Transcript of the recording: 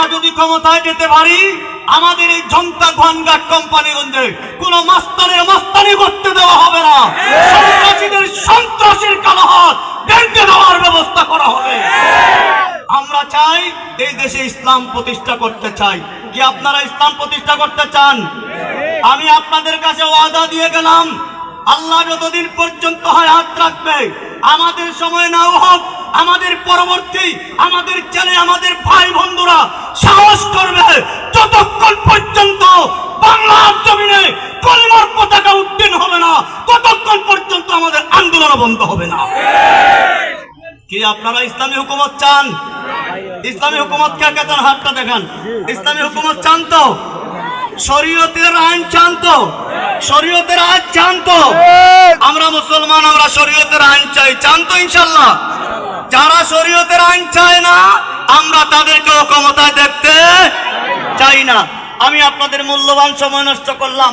আমরা যদি ক্ষমতায় যেতে পারি, আমাদের এই ঝংকা ভানঘাট কোম্পানিগঞ্জে কোন মাস্তানের মাস্তানি করতে দেওয়া হবে না। সন্ত্রাসীদের সন্ত্রাসীর কালো হাত ভেঙে দেওয়ার ব্যবস্থা করা হবে। আমরা চাই এই দেশে ইসলাম প্রতিষ্ঠা করতে চাই। কি আপনারা ইসলাম প্রতিষ্ঠা করতে চান? আমি আপনাদের কাছে ওয়াদা দিয়ে গেলাম, আল্লাহ যতদিন পর্যন্ত হায়াত রাখবে, আমাদের সময় নাও হোক, আমাদের পরবর্তী আমাদের ছেলে আমাদের ভাই বন্ধুরা সাহস করবে, যতক্ষণ পর্যন্ত বাংলার জমিনে কলিমার পতাকা উত্তীর্ণ হবে না, ততক্ষণ পর্যন্ত আমাদের আন্দোলন বন্ধ হবে না। কি আপনারা ইসলামী হুকুমত চান? ইসলামী হুকুমত কে কে চান? হাতটা দেখান। ইসলামী হুকুমত চান তো? শরীয়তের আইন চান তো? শরীয়তের আইন চান তো? আমরা মুসলমান, আমরা শরীয়তের আইন চাই। চান তো ইনশাআল্লাহ? যারা শরীয়তের আইন চায় না, আমরা তাদেরকেও ক্ষমতায় দেখতে চাই না। আমি আপনাদের মূল্যবান সময় নষ্ট করলাম।